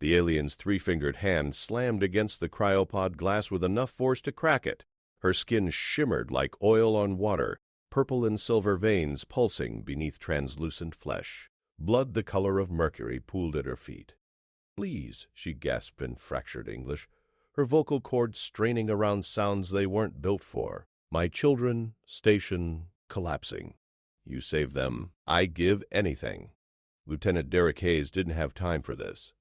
The alien's three-fingered hand slammed against the cryopod glass with enough force to crack it. Her skin shimmered like oil on water, purple and silver veins pulsing beneath translucent flesh. Blood the color of mercury pooled at her feet. "Please," she gasped in fractured English, her vocal cords straining around sounds they weren't built for. "My children, station, collapsing. You save them. I give anything." Lieutenant Derek Hayes didn't have time for this.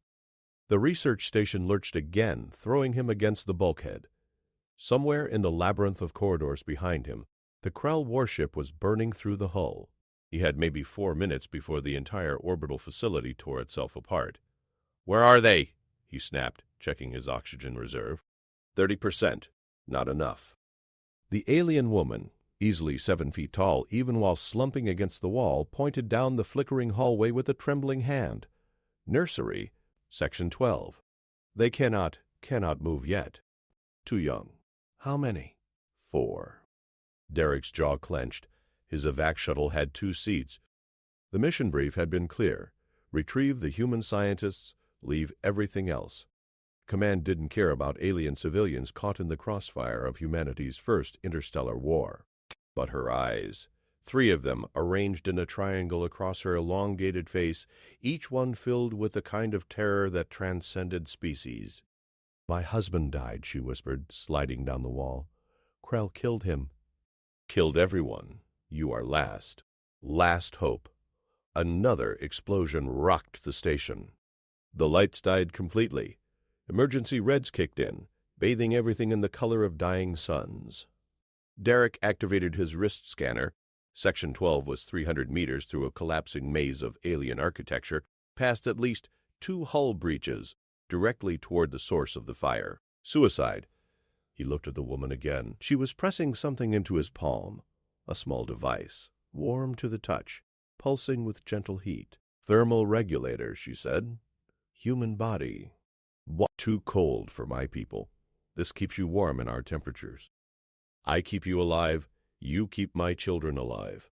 The research station lurched again, throwing him against the bulkhead. Somewhere in the labyrinth of corridors behind him, the Krell warship was burning through the hull. He had maybe 4 minutes before the entire orbital facility tore itself apart. "Where are they?" he snapped, checking his oxygen reserve. 30%. Not enough. The alien woman, easily 7 feet tall even while slumping against the wall, pointed down the flickering hallway with a trembling hand. "Nursery, Section 12. They cannot move yet. Too young." "How many?" 4. Derek's jaw clenched. His evac shuttle had 2 seats. The mission brief had been clear. Retrieve the human scientists, leave everything else. Command didn't care about alien civilians caught in the crossfire of humanity's first interstellar war. But her eyes, 3 of them arranged in a triangle across her elongated face, each one filled with the kind of terror that transcended species. "My husband died," she whispered, sliding down the wall. "Krell killed him." "Killed everyone. You are last. Last hope." Another explosion rocked the station. The lights died completely. Emergency reds kicked in, bathing everything in the color of dying suns. Derek activated his wrist scanner. Section 12 was 300 meters through a collapsing maze of alien architecture, past at least 2 hull breaches, directly toward the source of the fire. Suicide. He looked at the woman again. She was pressing something into his palm, a small device, warm to the touch, pulsing with gentle heat. "Thermal regulator," she said. "Human body. What? Too cold for my people. This keeps you warm in our temperatures. I keep you alive. You keep my children alive."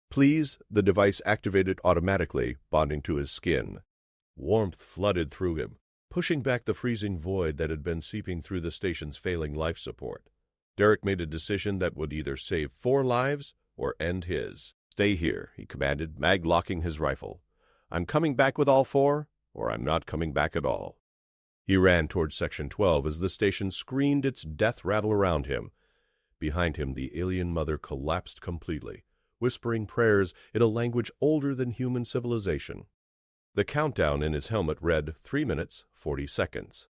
"Please," the device activated automatically, bonding to his skin. Warmth flooded through him, pushing back the freezing void that had been seeping through the station's failing life support. Derek made a decision that would either save 4 lives or end his. "Stay here," he commanded, mag-locking his rifle. "I'm coming back with all 4, or I'm not coming back at all." He ran towards Section 12 as the station screamed its death rattle around him. Behind him, the alien mother collapsed completely, whispering prayers in a language older than human civilization. The countdown in his helmet read 3 minutes, 40 seconds.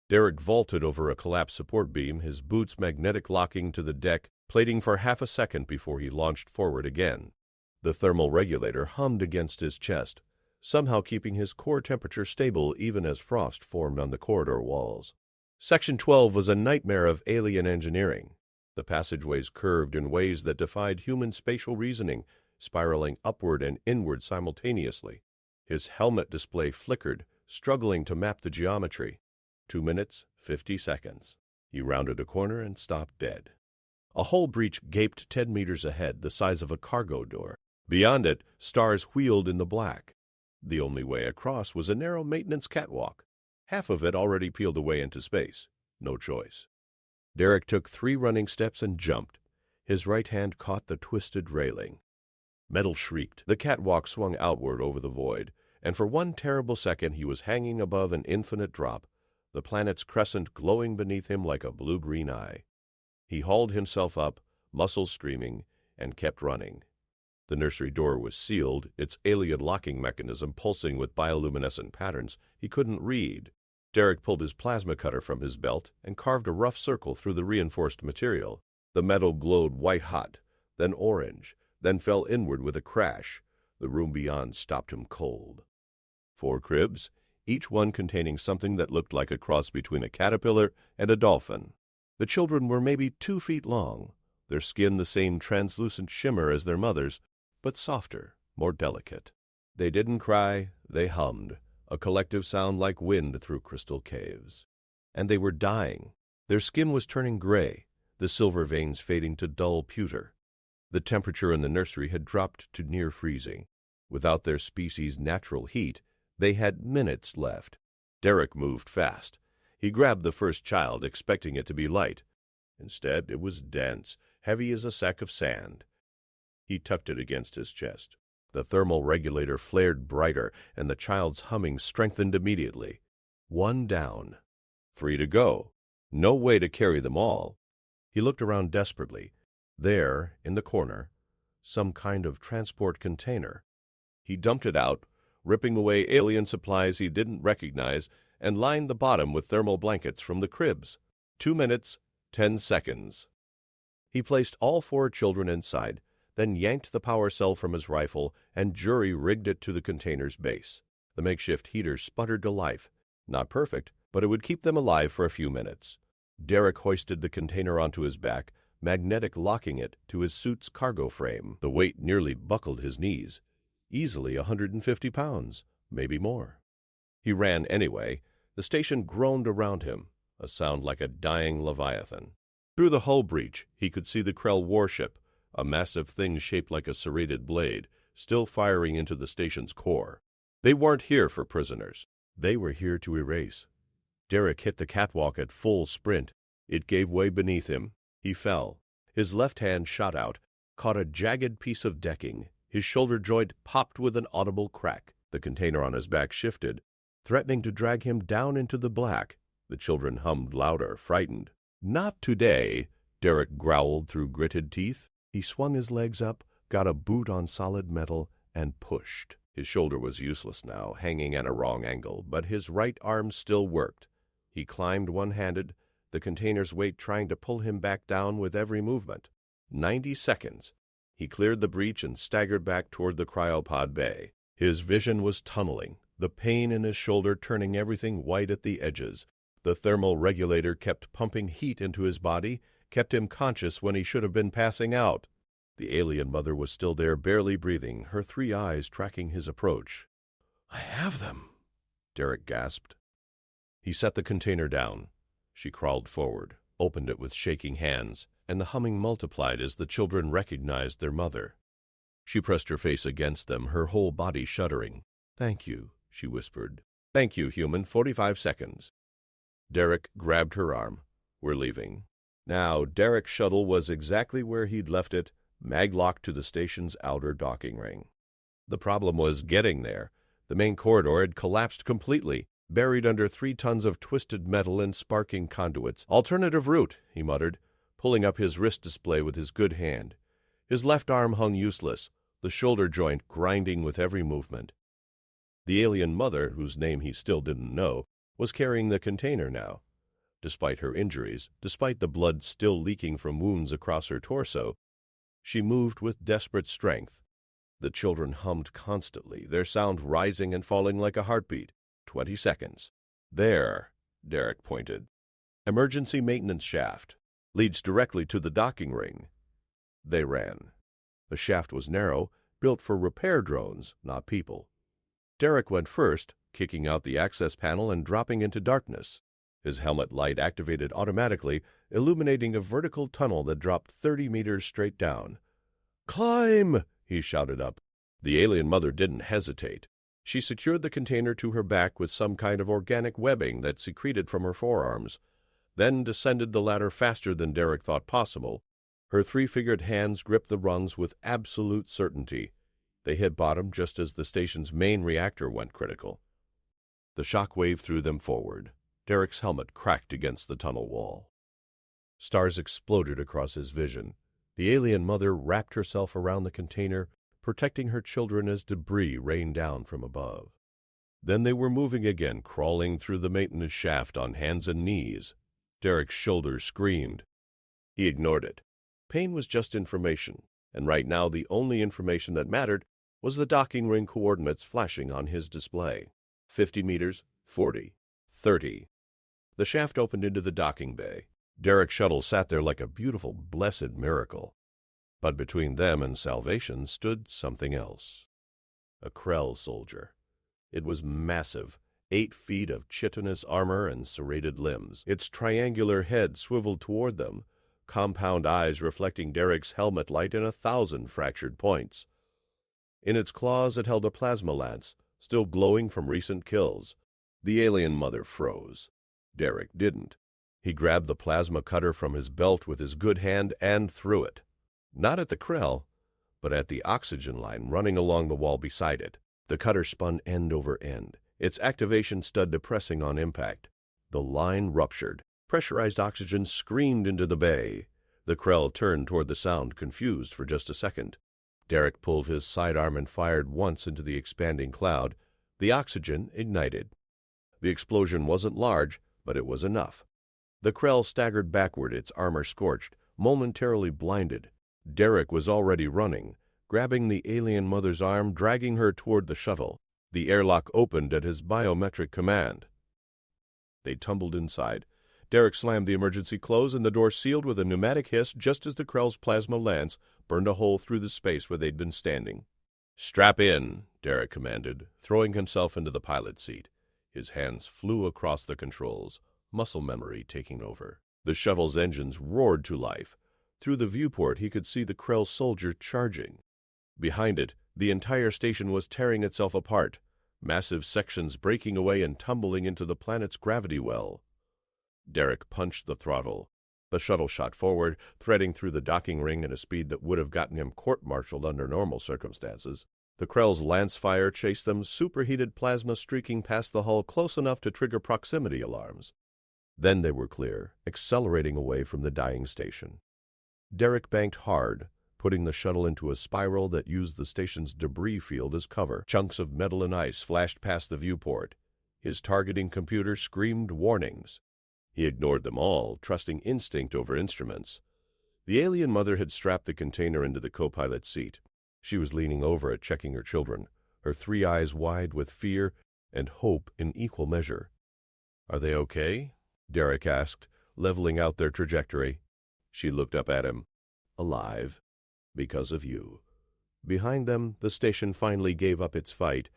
Derek vaulted over a collapsed support beam, his boots magnetic locking to the deck, plating for half a second before he launched forward again. The thermal regulator hummed against his chest, somehow keeping his core temperature stable even as frost formed on the corridor walls. Section 12 was a nightmare of alien engineering. The passageways curved in ways that defied human spatial reasoning, spiraling upward and inward simultaneously. His helmet display flickered, struggling to map the geometry. 2 minutes, 50 seconds. He rounded a corner and stopped dead. A hull breach gaped 10 meters ahead, the size of a cargo door. Beyond it, stars wheeled in the black. The only way across was a narrow maintenance catwalk. Half of it already peeled away into space. No choice. Derek took 3 running steps and jumped. His right hand caught the twisted railing. Metal shrieked. The catwalk swung outward over the void, and for one terrible second he was hanging above an infinite drop, the planet's crescent glowing beneath him like a blue-green eye. He hauled himself up, muscles streaming, and kept running. The nursery door was sealed, its alien locking mechanism pulsing with bioluminescent patterns he couldn't read. Derek pulled his plasma cutter from his belt and carved a rough circle through the reinforced material. The metal glowed white-hot, then orange, then fell inward with a crash. The room beyond stopped him cold. 4 cribs, each one containing something that looked like a cross between a caterpillar and a dolphin. The children were maybe 2 feet long, their skin the same translucent shimmer as their mother's, but softer, more delicate. They didn't cry, they hummed, a collective sound like wind through crystal caves. And they were dying. Their skin was turning gray, the silver veins fading to dull pewter. The temperature in the nursery had dropped to near freezing. Without their species' natural heat, they had minutes left. Derek moved fast. He grabbed the first child, expecting it to be light. Instead, it was dense, heavy as a sack of sand. He tucked it against his chest. The thermal regulator flared brighter, and the child's humming strengthened immediately. 1 down. 3 to go. No way to carry them all. He looked around desperately. There, in the corner, some kind of transport container. He dumped it out, ripping away alien supplies he didn't recognize, and lined the bottom with thermal blankets from the cribs. 2 minutes, 10 seconds. He placed all 4 children inside, then yanked the power cell from his rifle and jury-rigged it to the container's base. The makeshift heater sputtered to life. Not perfect, but it would keep them alive for a few minutes. Derek hoisted the container onto his back, magnetic locking it to his suit's cargo frame. The weight nearly buckled his knees. Easily 150 pounds, maybe more. He ran anyway. The station groaned around him, a sound like a dying leviathan. Through the hull breach, he could see the Krell warship, a massive thing shaped like a serrated blade, still firing into the station's core. They weren't here for prisoners. They were here to erase. Derek hit the catwalk at full sprint. It gave way beneath him. He fell. His left hand shot out, caught a jagged piece of decking. His shoulder joint popped with an audible crack. The container on his back shifted, threatening to drag him down into the black. The children hummed louder, frightened. "Not today," Derek growled through gritted teeth. He swung his legs up, got a boot on solid metal, and pushed. His shoulder was useless now, hanging at a wrong angle, but his right arm still worked. He climbed one-handed, the container's weight trying to pull him back down with every movement. 90 seconds. He cleared the breach and staggered back toward the cryopod bay. His vision was tunneling, the pain in his shoulder turning everything white at the edges. The thermal regulator kept pumping heat into his body, kept him conscious when he should have been passing out. The alien mother was still there, barely breathing, her 3 eyes tracking his approach. "I have them," Derek gasped. He set the container down. She crawled forward, opened it with shaking hands, and the humming multiplied as the children recognized their mother. She pressed her face against them, her whole body shuddering. "Thank you," she whispered. "Thank you, human. 45 seconds. Derek grabbed her arm. "We're leaving." Now, Derek's shuttle was exactly where he'd left it, mag-locked to the station's outer docking ring. The problem was getting there. The main corridor had collapsed completely, buried under 3 tons of twisted metal and sparking conduits. "Alternative route," he muttered, pulling up his wrist display with his good hand. His left arm hung useless, the shoulder joint grinding with every movement. The alien mother, whose name he still didn't know, was carrying the container now. Despite her injuries, despite the blood still leaking from wounds across her torso, she moved with desperate strength. The children hummed constantly, their sound rising and falling like a heartbeat. 20 seconds. "There," Derek pointed. "Emergency maintenance shaft. Leads directly to the docking ring." They ran. The shaft was narrow, built for repair drones, not people. Derek went first, kicking out the access panel and dropping into darkness. His helmet light activated automatically, illuminating a vertical tunnel that dropped 30 meters straight down. "Climb!" he shouted up. The alien mother didn't hesitate. She secured the container to her back with some kind of organic webbing that secreted from her forearms, then descended the ladder faster than Derek thought possible. Her 3-fingered hands gripped the rungs with absolute certainty. They hit bottom just as the station's main reactor went critical. The shock wave threw them forward. Derek's helmet cracked against the tunnel wall. Stars exploded across his vision. The alien mother wrapped herself around the container, protecting her children as debris rained down from above. Then they were moving again, crawling through the maintenance shaft on hands and knees. Derek's shoulders screamed. He ignored it. Pain was just information, and right now the only information that mattered was the docking ring coordinates flashing on his display. 50 meters, 40, 30. The shaft opened into the docking bay. Derek's shuttle sat there like a beautiful, blessed miracle. But between them and salvation stood something else. A Krell soldier. It was massive, 8 feet of chitinous armor and serrated limbs. Its triangular head swiveled toward them, compound eyes reflecting Derek's helmet light in 1,000 fractured points. In its claws it held a plasma lance, still glowing from recent kills. The alien mother froze. Derek didn't. He grabbed the plasma cutter from his belt with his good hand and threw it. Not at the Krell, but at the oxygen line running along the wall beside it. The cutter spun end over end, its activation stud depressing on impact. The line ruptured. Pressurized oxygen screamed into the bay. The Krell turned toward the sound, confused for just a second. Derek pulled his sidearm and fired once into the expanding cloud. The oxygen ignited. The explosion wasn't large, but it was enough. The Krell staggered backward, its armor scorched, momentarily blinded. Derek was already running, grabbing the alien mother's arm, dragging her toward the shuttle. The airlock opened at his biometric command. They tumbled inside. Derek slammed the emergency close, and the door sealed with a pneumatic hiss just as the Krell's plasma lance burned a hole through the space where they'd been standing. "Strap in," Derek commanded, throwing himself into the pilot's seat. His hands flew across the controls, muscle memory taking over. The shuttle's engines roared to life. Through the viewport, he could see the Krell soldier charging. Behind it, the entire station was tearing itself apart, massive sections breaking away and tumbling into the planet's gravity well. Derek punched the throttle. The shuttle shot forward, threading through the docking ring at a speed that would have gotten him court-martialed under normal circumstances. The Krell's lance fire chased them, superheated plasma streaking past the hull close enough to trigger proximity alarms. Then they were clear, accelerating away from the dying station. Derek banked hard, putting the shuttle into a spiral that used the station's debris field as cover. Chunks of metal and ice flashed past the viewport. His targeting computer screamed warnings. He ignored them all, trusting instinct over instruments. The alien mother had strapped the container into the co-pilot's seat. She was leaning over it, checking her children, her 3 eyes wide with fear and hope in equal measure. "Are they okay?" Derek asked, leveling out their trajectory. She looked up at him. "Alive. Because of you." Behind them, the station finally gave up its fight.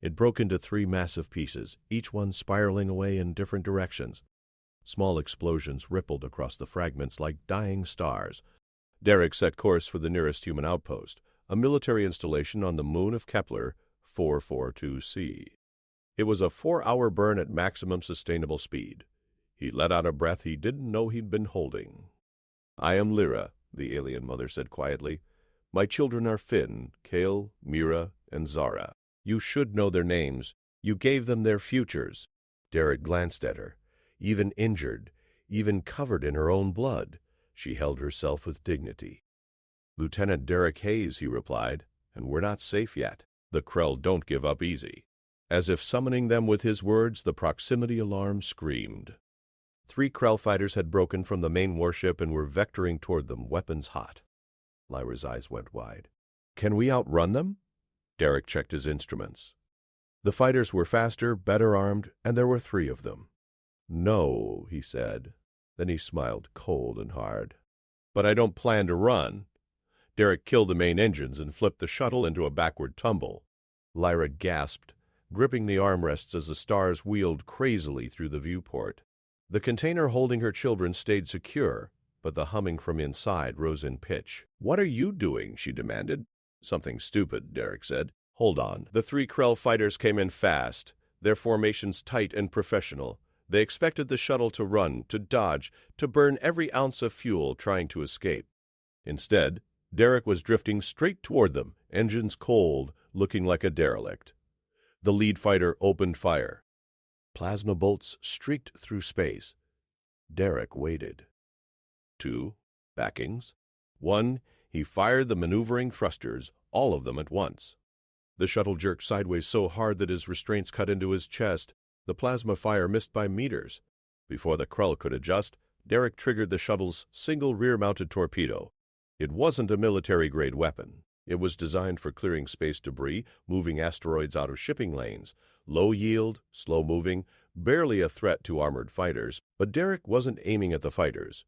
It broke into 3 massive pieces, each one spiraling away in different directions. Small explosions rippled across the fragments like dying stars. Derek set course for the nearest human outpost, a military installation on the moon of Kepler 442c. It was a 4-hour burn at maximum sustainable speed. He let out a breath he didn't know he'd been holding. "I am Lyra," the alien mother said quietly. "My children are Finn, Kale, Mira, and Zara. You should know their names. You gave them their futures." Derek glanced at her. Even injured, even covered in her own blood, she held herself with dignity. "Lieutenant Derek Hayes," he replied, "and we're not safe yet. The Krell don't give up easy." As if summoning them with his words, the proximity alarm screamed. 3 Krell fighters had broken from the main warship and were vectoring toward them, weapons hot. Lyra's eyes went wide. "Can we outrun them?" Derek checked his instruments. The fighters were faster, better armed, and there were 3 of them. "No," he said. Then he smiled cold and hard. "But I don't plan to run." Derek killed the main engines and flipped the shuttle into a backward tumble. Lyra gasped, gripping the armrests as the stars wheeled crazily through the viewport. The container holding her children stayed secure, but the humming from inside rose in pitch. "What are you doing?" she demanded. "Something stupid," Derek said. "Hold on." The 3 Krell fighters came in fast, their formations tight and professional. They expected the shuttle to run, to dodge, to burn every ounce of fuel trying to escape. Instead, Derek was drifting straight toward them, engines cold, looking like a derelict. The lead fighter opened fire. Plasma bolts streaked through space. Derek waited. 2 backings. 1, he fired the maneuvering thrusters, all of them at once. The shuttle jerked sideways so hard that his restraints cut into his chest. The plasma fire missed by meters. Before the Krell could adjust, Derek triggered the shuttle's single rear-mounted torpedo. It wasn't a military-grade weapon. It was designed for clearing space debris, moving asteroids out of shipping lanes. Low yield, slow-moving, barely a threat to armored fighters. But Derek wasn't aiming at the fighters.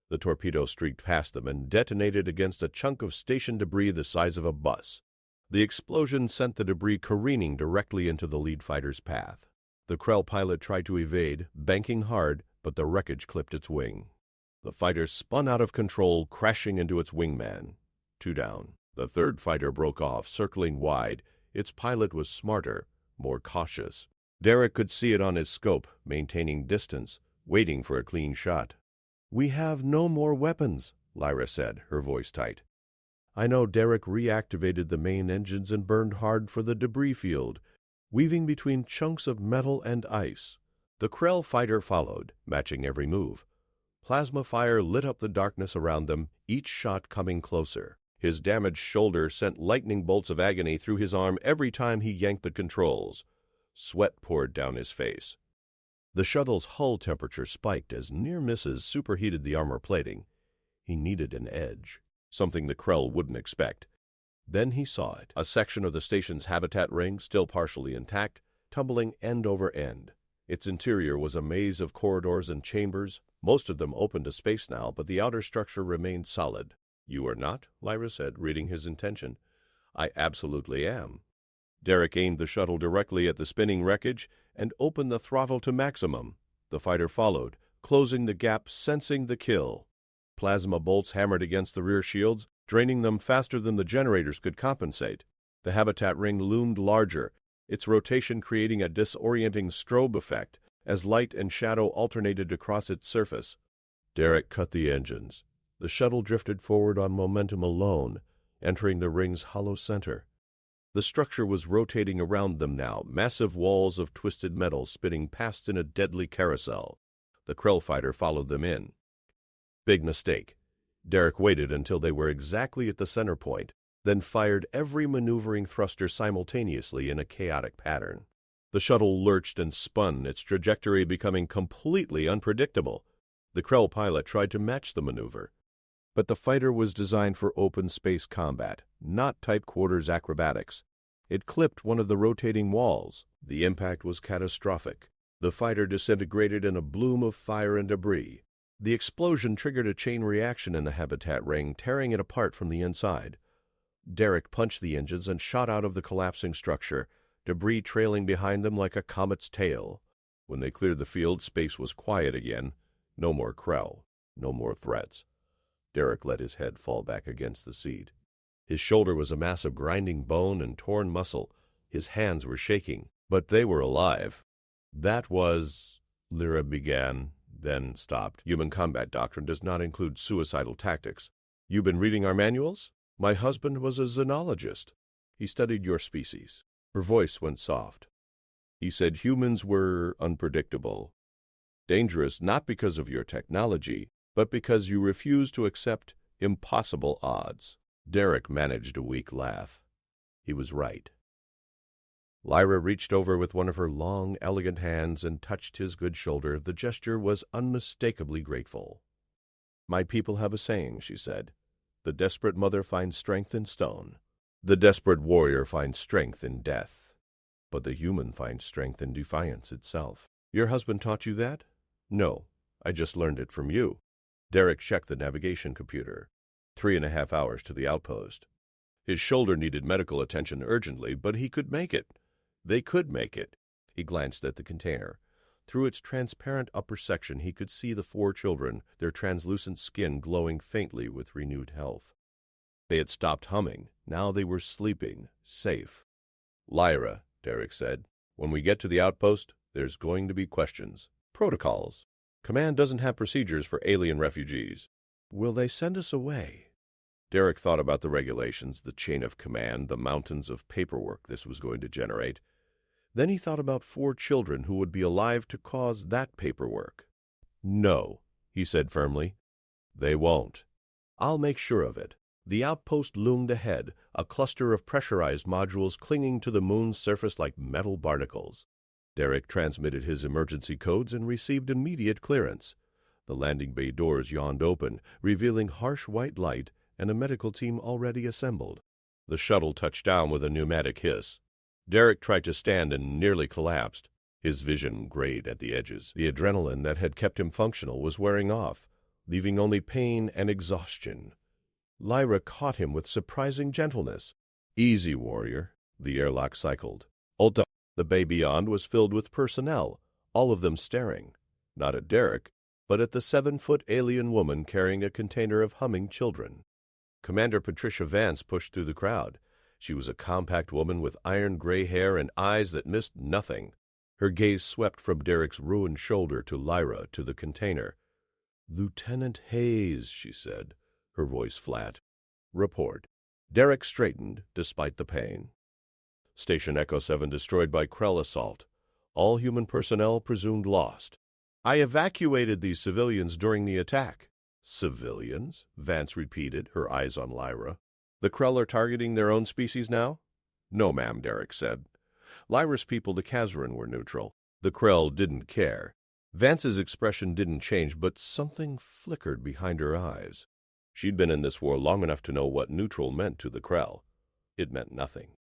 The torpedo streaked past them and detonated against a chunk of station debris the size of a bus. The explosion sent the debris careening directly into the lead fighter's path. The Krell pilot tried to evade, banking hard, but the wreckage clipped its wing. The fighter spun out of control, crashing into its wingman. 2 down. The 3rd fighter broke off, circling wide. Its pilot was smarter, more cautious. Derek could see it on his scope, maintaining distance, waiting for a clean shot. "We have no more weapons," Lyra said, her voice tight. I know Derek reactivated the main engines and burned hard for the debris field, weaving between chunks of metal and ice. The Krell fighter followed, matching every move. Plasma fire lit up the darkness around them, each shot coming closer. His damaged shoulder sent lightning bolts of agony through his arm every time he yanked the controls. Sweat poured down his face. The shuttle's hull temperature spiked as near misses superheated the armor plating. He needed an edge, something the Krell wouldn't expect. Then he saw it, a section of the station's habitat ring, still partially intact, tumbling end over end. Its interior was a maze of corridors and chambers, most of them open to space now, but the outer structure remained solid. "You are not?" Lyra said, reading his intention. "I absolutely am." Derek aimed the shuttle directly at the spinning wreckage and opened the throttle to maximum. The fighter followed, closing the gap, sensing the kill. Plasma bolts hammered against the rear shields, draining them faster than the generators could compensate. The habitat ring loomed larger, its rotation creating a disorienting strobe effect as light and shadow alternated across its surface. Derek cut the engines. The shuttle drifted forward on momentum alone, entering the ring's hollow center. The structure was rotating around them now, massive walls of twisted metal spinning past in a deadly carousel. The Krell fighter followed them in. Big mistake. Derek waited until they were exactly at the center point, then fired every maneuvering thruster simultaneously in a chaotic pattern. The shuttle lurched and spun, its trajectory becoming completely unpredictable. The Krell pilot tried to match the maneuver. But the fighter was designed for open space combat, not tight quarters acrobatics. It clipped one of the rotating walls. The impact was catastrophic. The fighter disintegrated in a bloom of fire and debris. The explosion triggered a chain reaction in the habitat ring, tearing it apart from the inside. Derek punched the engines and shot out of the collapsing structure, debris trailing behind them like a comet's tail. When they cleared the field, space was quiet again. No more Krell, no more threats. Derek let his head fall back against the seat. His shoulder was a mass of grinding bone and torn muscle. His hands were shaking, but they were alive. "That was," Lyra began, then stopped. "Human combat doctrine does not include suicidal tactics. You've been reading our manuals? My husband was a xenologist. He studied your species." Her voice went soft. "He said humans were unpredictable. Dangerous not because of your technology, but because you refuse to accept impossible odds." Derek managed a weak laugh. He was right. Lyra reached over with one of her long, elegant hands and touched his good shoulder. The gesture was unmistakably grateful. "My people have a saying," she said. "The desperate mother finds strength in stone. The desperate warrior finds strength in death. But the human finds strength in defiance itself." "Your husband taught you that?" "No, I just learned it from you." Derek checked the navigation computer. 3.5 hours to the outpost. His shoulder needed medical attention urgently, but he could make it. They could make it. He glanced at the container. Through its transparent upper section, he could see the 4 children, their translucent skin glowing faintly with renewed health. They had stopped humming. Now they were sleeping, safe. "Lyra," Derek said, "when we get to the outpost, there's going to be questions. Protocols. Command doesn't have procedures for alien refugees. Will they send us away?" Derek thought about the regulations, the chain of command, the mountains of paperwork this was going to generate. Then he thought about 4 children who would be alive to cause that paperwork. "No," he said firmly. "They won't. I'll make sure of it." The outpost loomed ahead, a cluster of pressurized modules clinging to the moon's surface like metal barnacles. Derek transmitted his emergency codes and received immediate clearance. The landing bay doors yawned open, revealing harsh white light and a medical team already assembled. The shuttle touched down with a pneumatic hiss. Derek tried to stand and nearly collapsed. His vision grayed at the edges. The adrenaline that had kept him functional was wearing off, leaving only pain and exhaustion. Lyra caught him with surprising gentleness. "Easy, warrior," the airlock cycled. Ulta. The bay beyond was filled with personnel, all of them staring, not at Derek, but at the 7-foot alien woman carrying a container of humming children. Commander Patricia Vance pushed through the crowd. She was a compact woman with iron gray hair and eyes that missed nothing. Her gaze swept from Derek's ruined shoulder to Lyra to the container. "Lieutenant Hayes," she said, her voice flat. "Report." Derek straightened, despite the pain. "Station Echo 7 destroyed by Krell assault. All human personnel presumed lost. I evacuated these civilians during the attack." "Civilians?" Vance repeated, her eyes on Lyra. "The Krell are targeting their own species now?" "No, ma'am," Derek said. "Lyra's people, the Kazran, were neutral. The Krell didn't care." Vance's expression didn't change, but something flickered behind her eyes. She'd been in this war long enough to know what neutral meant to the Krell. It meant nothing.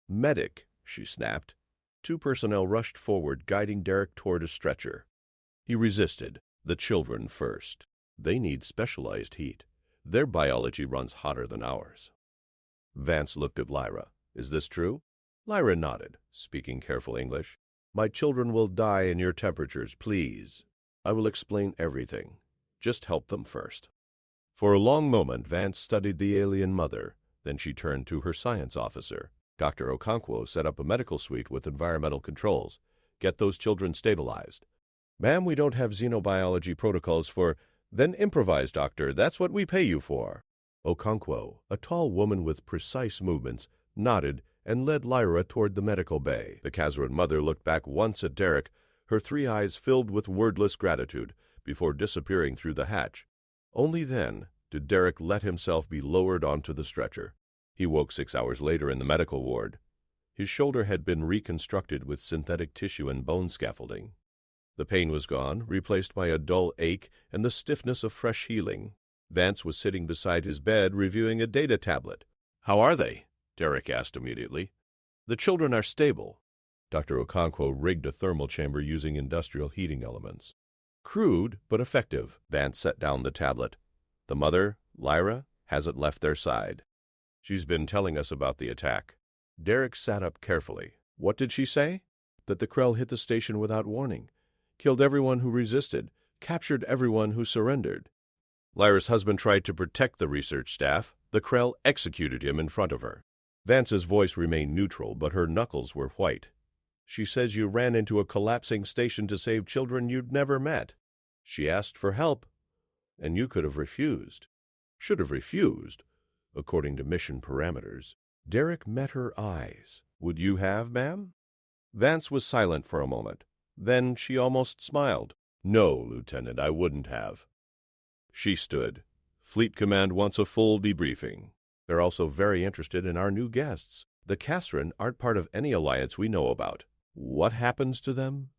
"Medic," she snapped. Two personnel rushed forward, guiding Derek toward a stretcher. He resisted. The children first. They need specialized heat. Their biology runs hotter than ours. Vance looked at Lyra. "Is this true?" Lyra nodded, speaking careful English. "My children will die in your temperatures, please. I will explain everything. Just help them first." For a long moment, Vance studied the alien mother. Then she turned to her science officer. "Dr. Okonkwo set up a medical suite with environmental controls. Get those children stabilized." "Ma'am, we don't have xenobiology protocols for—" "Then improvise, doctor. That's what we pay you for." Okonkwo, a tall woman with precise movements, nodded and led Lyra toward the medical bay. The Kazran mother looked back once at Derek, her three eyes filled with wordless gratitude, before disappearing through the hatch. Only then did Derek let himself be lowered onto the stretcher. He woke 6 hours later in the medical ward. His shoulder had been reconstructed with synthetic tissue and bone scaffolding. The pain was gone, replaced by a dull ache and the stiffness of fresh healing. Vance was sitting beside his bed, reviewing a data tablet. "How are they?" Derek asked immediately. "The children are stable." Dr. Okonkwo rigged a thermal chamber using industrial heating elements. "Crude, but effective." Vance set down the tablet. "The mother, Lyra, hasn't left their side. She's been telling us about the attack." Derek sat up carefully. "What did she say?" "That the Krell hit the station without warning. Killed everyone who resisted. Captured everyone who surrendered. Lyra's husband tried to protect the research staff. The Krell executed him in front of her." Vance's voice remained neutral, but her knuckles were white. "She says you ran into a collapsing station to save children you'd never met. She asked for help, and you could have refused." "Should have refused, according to mission parameters." Derek met her eyes. "Would you have, ma'am?" Vance was silent for a moment. Then she almost smiled. "No, Lieutenant, I wouldn't have." She stood. "Fleet Command wants a full debriefing. They're also very interested in our new guests. The Kazran aren't part of any alliance we know about. What happens to them?"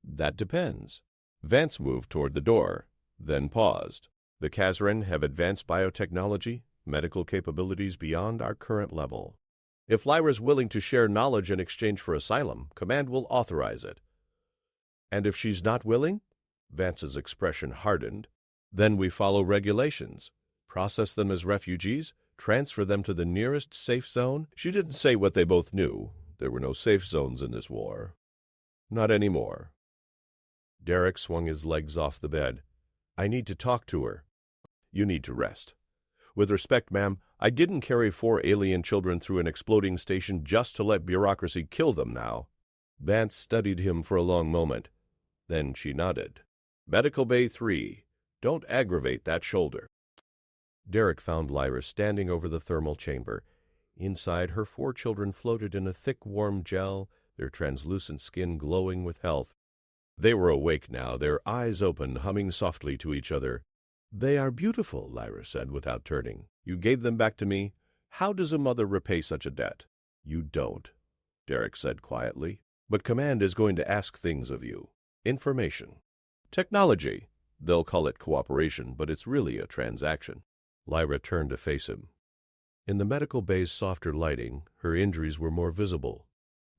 "That depends." Vance moved toward the door, then paused. "The Kazran have advanced biotechnology, medical capabilities beyond our current level. If Lyra's willing to share knowledge in exchange for asylum, Command will authorize it." "And if she's not willing?" Vance's expression hardened. "Then we follow regulations. Process them as refugees, transfer them to the nearest safe zone." She didn't say what they both knew. There were no safe zones in this war. Not anymore. Derek swung his legs off the bed. "I need to talk to her." "You need to rest." "With respect, ma'am, I didn't carry 4 alien children through an exploding station just to let bureaucracy kill them now." Vance studied him for a long moment. Then she nodded. "Medical Bay 3. Don't aggravate that shoulder." Derek found Lyra standing over the thermal chamber. Inside, her 4 children floated in a thick, warm gel, their translucent skin glowing with health. They were awake now, their eyes open, humming softly to each other. "They are beautiful," Lyra said without turning. "You gave them back to me. How does a mother repay such a debt?" "You don't," Derek said quietly. "But Command is going to ask things of you. Information. Technology. They'll call it cooperation, but it's really a transaction." Lyra turned to face him. In the medical bay's softer lighting, her injuries were more visible.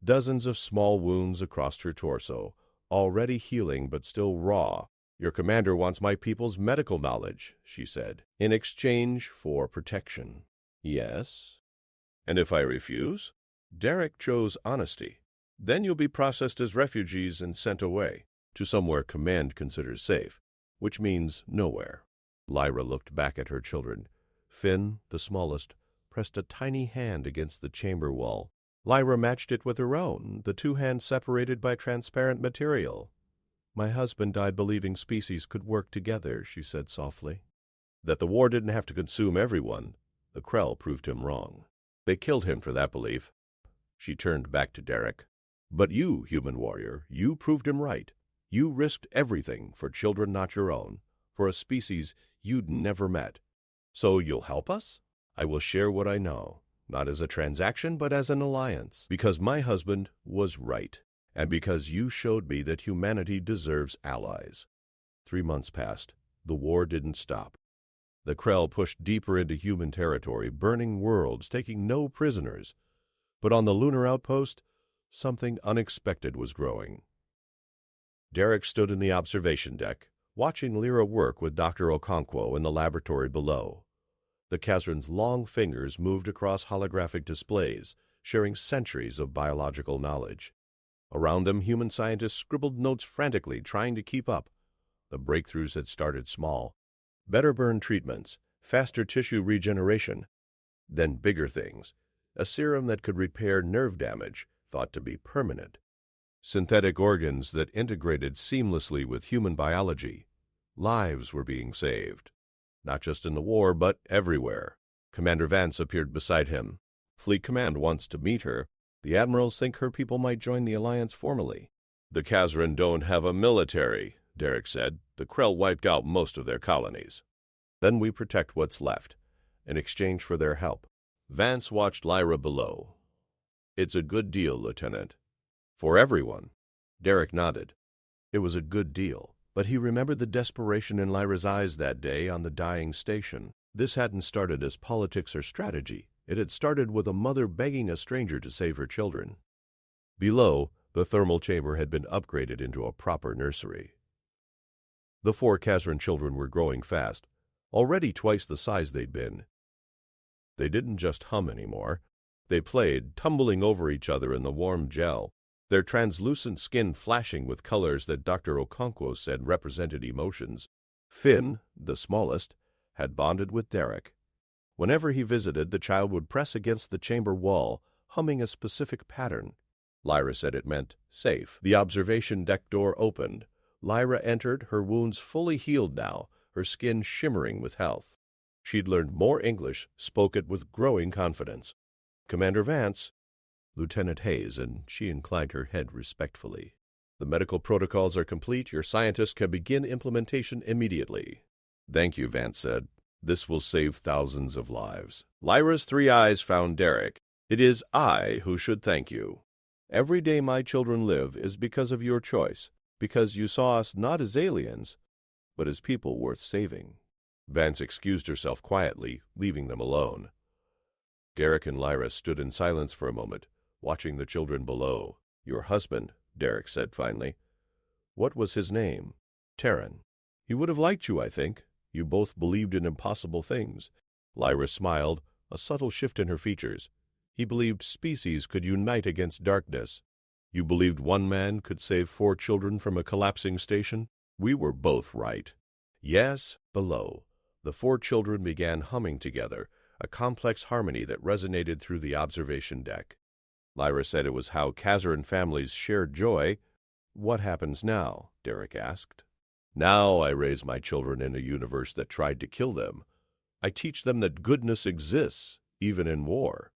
Dozens of small wounds across her torso, already healing but still raw. "Your commander wants my people's medical knowledge," she said, "in exchange for protection." "Yes." "And if I refuse?" Derek chose honesty. "Then you'll be processed as refugees and sent away, to somewhere Command considers safe, which means nowhere." Lyra looked back at her children. Finn, the smallest, pressed a tiny hand against the chamber wall. Lyra matched it with her own, the two hands separated by transparent material. "My husband died believing species could work together," she said softly. That the war didn't have to consume everyone, the Krell proved him wrong. They killed him for that belief. She turned back to Derek. "But you, human warrior, you proved him right. You risked everything for children not your own, for a species you'd never met. So you'll help us? I will share what I know, not as a transaction, but as an alliance, because my husband was right, and because you showed me that humanity deserves allies." 3 months passed. The war didn't stop. The Krell pushed deeper into human territory, burning worlds, taking no prisoners. But on the lunar outpost, something unexpected was growing. Derek stood in the observation deck, watching Lyra work with Dr. Okonkwo in the laboratory below. The Kazran's long fingers moved across holographic displays, sharing centuries of biological knowledge. Around them, human scientists scribbled notes frantically, trying to keep up. The breakthroughs had started small. Better burn treatments, faster tissue regeneration. Then bigger things. A serum that could repair nerve damage, thought to be permanent. Synthetic organs that integrated seamlessly with human biology. Lives were being saved. Not just in the war, but everywhere. Commander Vance appeared beside him. "Fleet Command wants to meet her. The admirals think her people might join the alliance formally." "The Kazran don't have a military," Derek said. "The Krell wiped out most of their colonies. Then we protect what's left, in exchange for their help." Vance watched Lyra below. "It's a good deal, Lieutenant." "For everyone." Derek nodded. It was a good deal, but he remembered the desperation in Lyra's eyes that day on the dying station. This hadn't started as politics or strategy. It had started with a mother begging a stranger to save her children. Below, the thermal chamber had been upgraded into a proper nursery. The 4 Kazran children were growing fast, already twice the size they'd been. They didn't just hum anymore. They played, tumbling over each other in the warm gel, their translucent skin flashing with colors that Dr. Okonkwo said represented emotions. Finn, the smallest, had bonded with Derek. Whenever he visited, the child would press against the chamber wall, humming a specific pattern. Lyra said it meant safe. The observation deck door opened. Lyra entered, her wounds fully healed now, her skin shimmering with health. She'd learned more English, spoke it with growing confidence. "Commander Vance," Lieutenant Hayes, and she inclined her head respectfully. "The medical protocols are complete. Your scientists can begin implementation immediately." "Thank you," Vance said. "This will save thousands of lives." Lyra's 3 eyes found Derek. "It is I who should thank you. Every day my children live is because of your choice, because you saw us not as aliens, but as people worth saving." Vance excused herself quietly, leaving them alone. Derek and Lyra stood in silence for a moment, watching the children below. "Your husband," Derek said finally. "What was his name?" "Terran. He would have liked you, I think. You both believed in impossible things." Lyra smiled, a subtle shift in her features. "He believed species could unite against darkness. You believed one man could save 4 children from a collapsing station? We were both right." Yes, below. The 4 children began humming together, a complex harmony that resonated through the observation deck. Lyra said it was how Kazran families shared joy. "What happens now?" Derek asked. "Now I raise my children in a universe that tried to kill them. I teach them that goodness exists, even in war.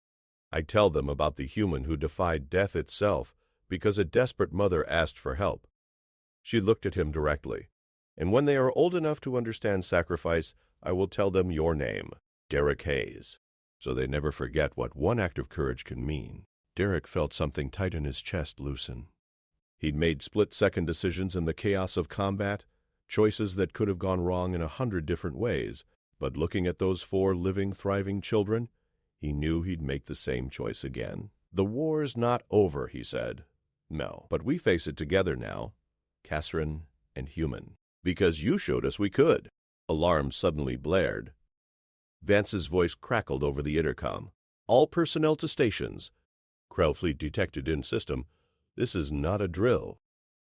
I tell them about the human who defied death itself because a desperate mother asked for help." She looked at him directly. "And when they are old enough to understand sacrifice, I will tell them your name, Derek Hayes, so they never forget what one act of courage can mean." Derek felt something tight in his chest loosen. He'd made split-second decisions in the chaos of combat, choices that could have gone wrong in 100 different ways, but looking at those 4 living, thriving children, he knew he'd make the same choice again. "The war's not over," he said. "No, but we face it together now, Kazran and human. Because you showed us we could." Alarm suddenly blared. Vance's voice crackled over the intercom. "All personnel to stations. Krell fleet detected in system. This is not a drill."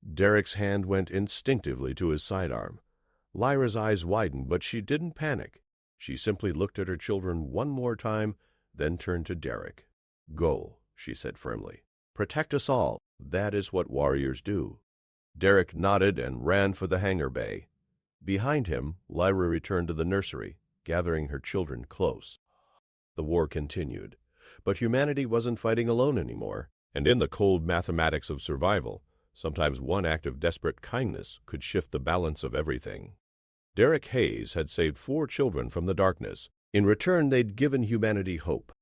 Derek's hand went instinctively to his sidearm. Lyra's eyes widened, but she didn't panic. She simply looked at her children one more time, then turned to Derek. "Go," she said firmly. "Protect us all. That is what warriors do." Derek nodded and ran for the hangar bay. Behind him, Lyra returned to the nursery, gathering her children close. The war continued, but humanity wasn't fighting alone anymore, and in the cold mathematics of survival, sometimes one act of desperate kindness could shift the balance of everything. Derek Hayes had saved 4 children from the darkness. In return, they'd given humanity hope.